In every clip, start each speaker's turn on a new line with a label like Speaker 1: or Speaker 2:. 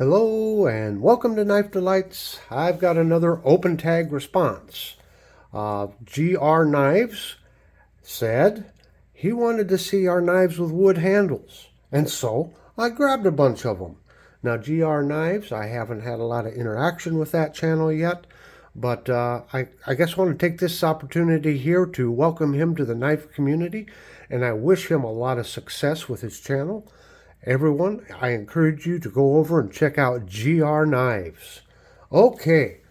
Speaker 1: Hello and welcome to Knife Delights. I've got another open tag response. GR Knives said he wanted to see our knives with wood handles, and so I grabbed a bunch of them. Now GR Knives, I haven't had a lot of interaction with that channel yet, but I guess I want to take this opportunity here to welcome him to the knife community, and I wish him a lot of success with his channel. Everyone, I encourage you to go over and check out GR Knives. Okay,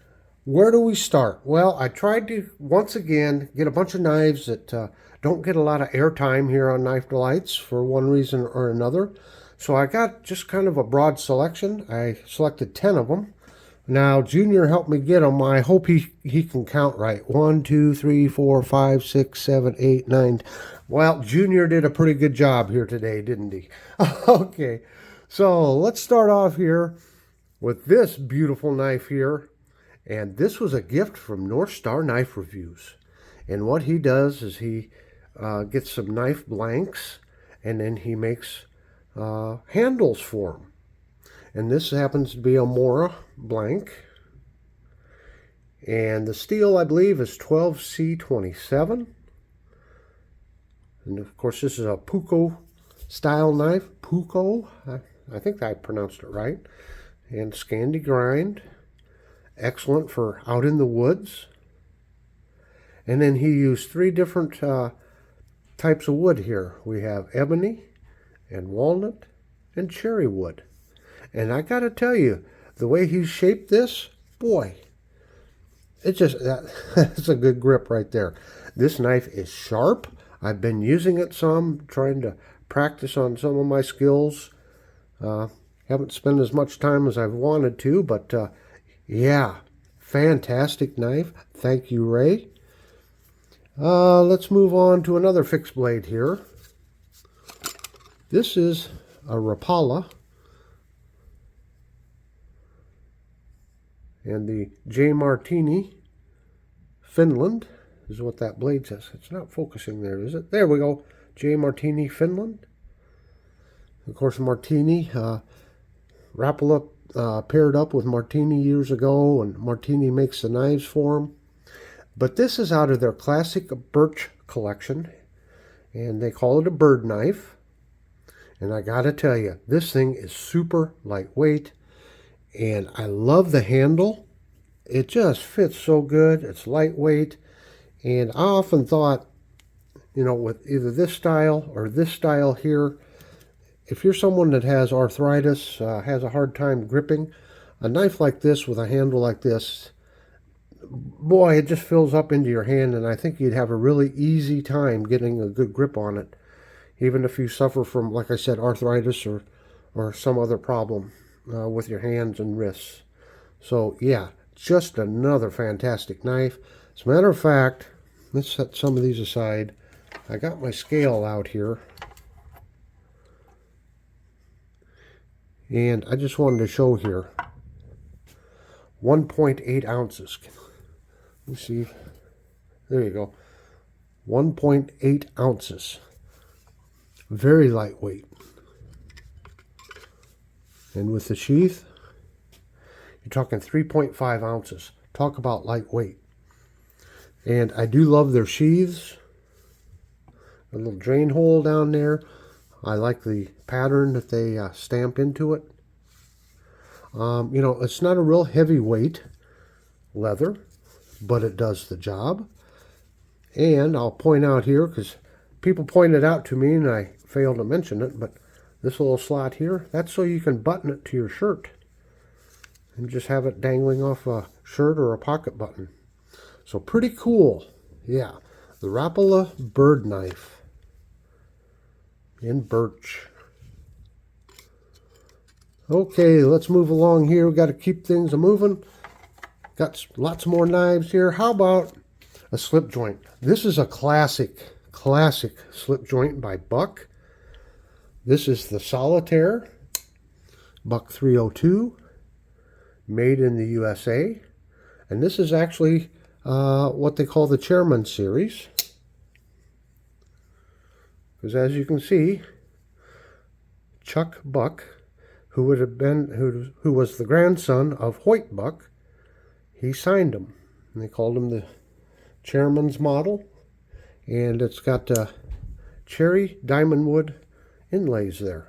Speaker 1: where do we start? Well, I tried to, once again, get a bunch of knives that don't get a lot of airtime here on Knife Delights for one reason or another. So I got just kind of a broad selection. I selected 10 of them. Now, Junior helped me get them. I hope he can count right. 1, 2, 3, 4, 5, 6, 7, 8, 9. Well, Junior did a pretty good job here today, didn't he? Okay, so let's start off here with this beautiful knife here. And this was a gift from North Star Knife Reviews. And what he does is he gets some knife blanks, and then he makes handles for them. And this happens to be a mora blank. And the steel, I believe, is 12C27. And of course, this is a Puko style knife. Puko, I think I pronounced it right. And Scandi grind. Excellent for out in the woods. And then he used 3 different types of wood here. We have ebony and walnut and cherry wood. And I got to tell you, the way he shaped this, boy, it's just, that's a good grip right there. This knife is sharp. I've been using it some, trying to practice on some of my skills. Haven't spent as much time as I've wanted to, but yeah, fantastic knife. Thank you, Ray. Let's move on to another fixed blade here. This is a Rapala. And the J. Martini, Finland, is what that blade says. It's not focusing there, is it? There we go. J. Martini, Finland. Of course, Martini, Rapala paired up with Martini years ago, and Martini makes the knives for them. But this is out of their classic birch collection, and they call it a bird knife. And I gotta tell you, this thing is super lightweight. And I love the handle. It just fits so good. It's lightweight. And I often thought, you know, with either this style or this style here, if you're someone that has arthritis, has a hard time gripping, a knife like this with a handle like this, boy, it just fills up into your hand, and I think you'd have a really easy time getting a good grip on it, even if you suffer from, like I said, arthritis or some other problem with your hands and wrists. So yeah, just another fantastic knife. As a matter of fact, let's set some of these aside. I got my scale out here, and I just wanted to show here 1.8 ounces. Let me see. There you go. 1.8 ounces. Very lightweight. And with the sheath, you're talking 3.5 ounces. Talk about lightweight. And I do love their sheaths. A little drain hole down there. I like the pattern that they stamp into it. You know, it's not a real heavyweight leather, but it does the job. And I'll point out here, because people pointed out to me and I failed to mention it, but this little slot here, that's so you can button it to your shirt and just have it dangling off a shirt or a pocket button. So pretty cool. Yeah, the Rapala bird knife in birch. Okay, let's move along here. We've got to keep things moving. Got lots more knives here. How about a slip joint? This is a classic slip joint by Buck. This is the Solitaire, Buck 302, made in the USA. And this is actually what they call the Chairman Series. Because as you can see, Chuck Buck who would have been who was the grandson of Hoyt Buck. He signed them, and they called him the chairman's model. And it's got cherry diamond wood inlays there.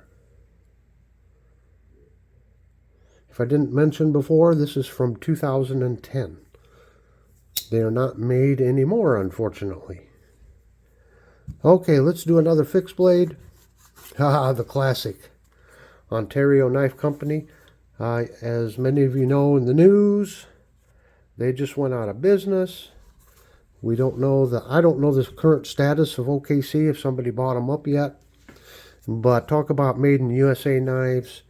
Speaker 1: If I didn't mention before, this is from 2010. They are not made anymore, unfortunately. Okay, let's do another fixed blade. The classic Ontario Knife Company. As many of you know in the news, they just went out of business. I don't know the current status of OKC, if somebody bought them up yet. But talk about made in USA knives.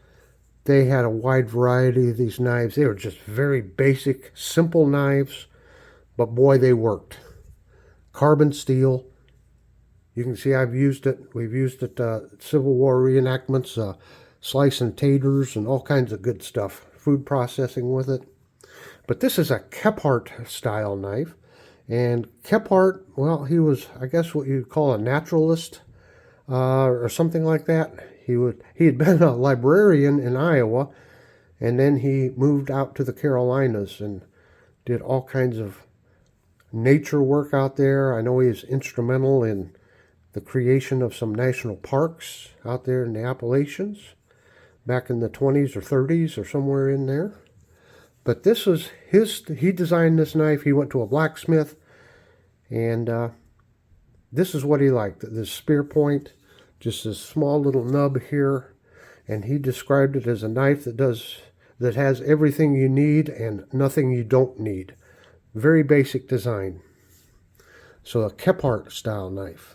Speaker 1: They had a wide variety of these knives. They were just very basic, simple knives. But boy, they worked. Carbon steel. You can see I've used it. We've used it Civil War reenactments, slicing taters and all kinds of good stuff. Food processing with it. But this is a Kephart style knife. And Kephart, well, he was, I guess, what you'd call a naturalist or something like that. He had been a librarian in Iowa, and then he moved out to the Carolinas and did all kinds of nature work out there. I know he is instrumental in the creation of some national parks out there in the Appalachians back in the 20s or 30s or somewhere in there. But this was he designed this knife. He went to a blacksmith, and this is what he liked. This spear point, just this small little nub here, and he described it as a knife that has everything you need and nothing you don't need. Very basic design. So a Kephart style knife.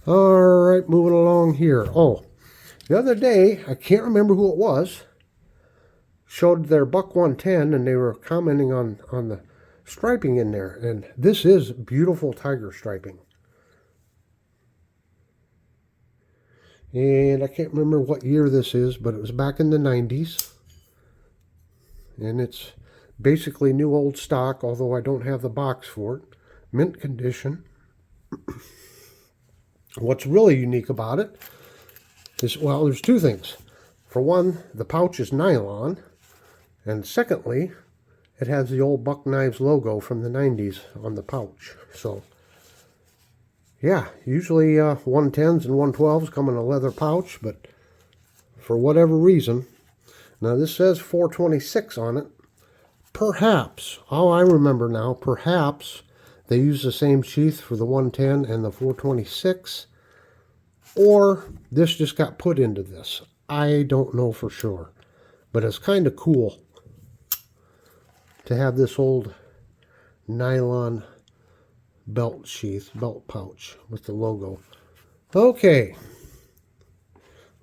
Speaker 1: All right, moving along here. Oh, the other day, I can't remember who it was, showed their Buck 110, and they were commenting on the striping in there. And this is beautiful tiger striping. And I can't remember what year this is, but it was back in the 90s. And it's basically new old stock, although I don't have the box for it. Mint condition. What's really unique about it is, well, there's two things. For one, the pouch is nylon. And secondly, it has the old Buck Knives logo from the 90s on the pouch. So, yeah, usually 110s and 112s come in a leather pouch, but for whatever reason, now this says 426 on it. Perhaps, oh, I remember now, perhaps they use the same sheath for the 110 and the 426, or this just got put into this. I don't know for sure, but it's kind of cool to have this old nylon belt sheath, belt pouch with the logo. Okay,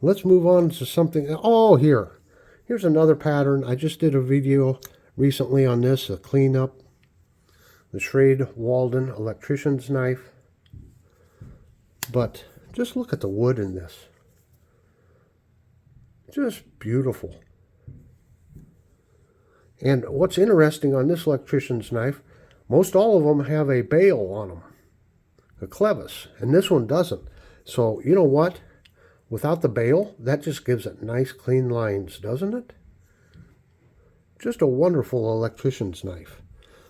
Speaker 1: let's move on to something. Oh, here's another pattern. I just did a video recently on this, a cleanup. The Schrade Walden electrician's knife. But just look at the wood in this. Just beautiful. And what's interesting on this electrician's knife, most all of them have a bail on them, a clevis, and this one doesn't. So, you know what? Without the bail, that just gives it nice clean lines, doesn't it? Just a wonderful electrician's knife.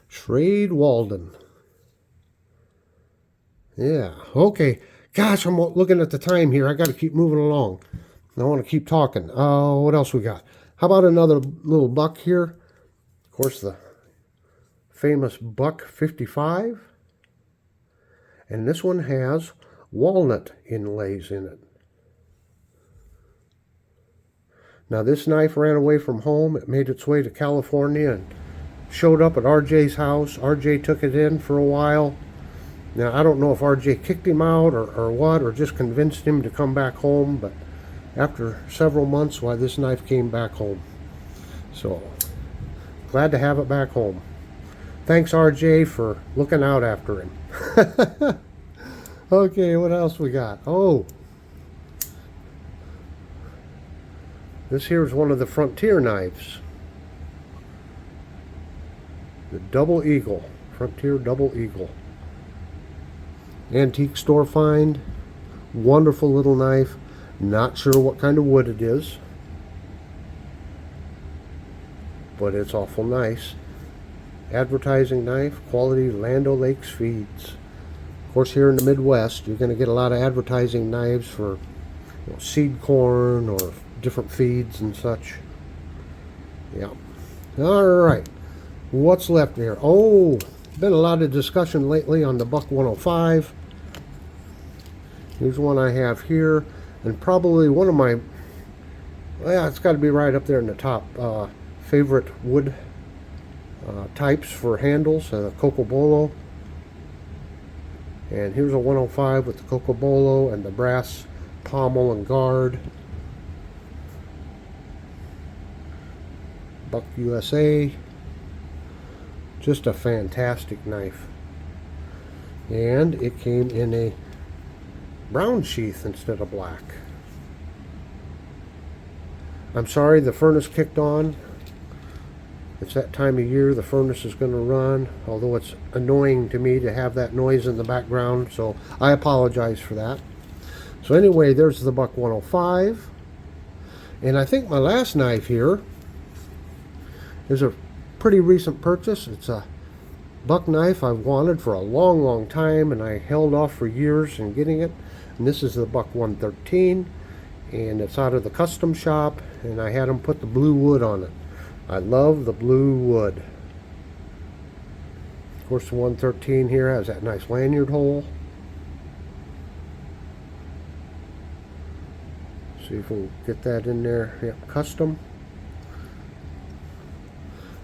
Speaker 1: Schrade Walden. Yeah, okay. Gosh, I'm looking at the time here. I got to keep moving along. I want to keep talking. What else we got? How about another little buck here? Of course, the famous Buck 55. And this one has walnut inlays in it. Now, this knife ran away from home. It made its way to California and showed up at RJ's house. RJ took it in for a while. Now, I don't know if RJ kicked him out or what, or just convinced him to come back home, but after several months, why, this knife came back home. So, glad to have it back home. Thanks, RJ, for looking out after him. Okay, what else we got? Oh, this here is one of the Frontier knives. The Double Eagle. Frontier Double Eagle. Antique store find. Wonderful little knife. Not sure what kind of wood it is. but it's awful nice. Advertising knife, quality Land O'Lakes feeds. Of course, here in the Midwest, you're going to get a lot of advertising knives for seed corn or different feeds and such. Yeah. All right. What's left here? Oh, been a lot of discussion lately on the Buck 105. Here's one I have here, and probably one of my, well, it's got to be right up there in the top favorite wood types for handles, Cocobolo. And here's a 105 with the Cocobolo and the brass pommel and guard. Buck USA. Just a fantastic knife. And it came in a brown sheath instead of black. I'm sorry, the furnace kicked on. It's that time of year, the furnace is going to run, although it's annoying to me to have that noise in the background, so I apologize for that. So anyway, there's the Buck 105. And I think my last knife here is a pretty recent purchase. It's a buck knife I've wanted for a long time, and I held off for years in getting it. And this is the Buck 113, and it's out of the custom shop, and I had them put the blue wood on it. I love the blue wood. Of course, the 113 here has that nice lanyard hole. See if we can get that in there. Yep, custom.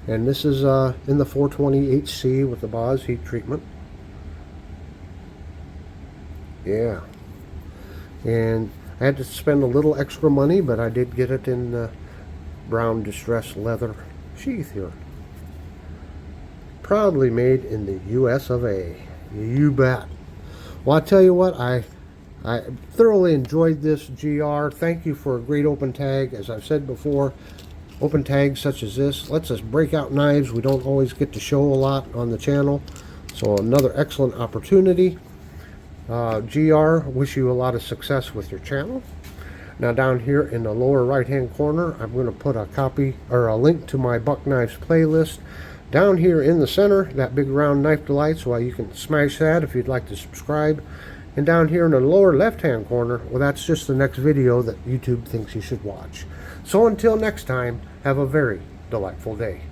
Speaker 1: And this is in the 420 HC with the Boz heat treatment. Yeah. And I had to spend a little extra money, but I did get it in the brown distressed leather sheath here. Proudly made in the US of A. You bet. Well, I tell you what, I thoroughly enjoyed this GR. Thank you for a great open tag. As I've said before, open tags such as this lets us break out knives we don't always get to show a lot on the channel. So another excellent opportunity. GR, wish you a lot of success with your channel. Now down here in the lower right hand corner, I'm going to put a copy or a link to my Buck Knives playlist. Down here in the center, that big round Knife Delights, well, you can smash that if you'd like to subscribe. And down here in the lower left hand corner, well, that's just the next video that YouTube thinks you should watch. So until next time, have a very delightful day.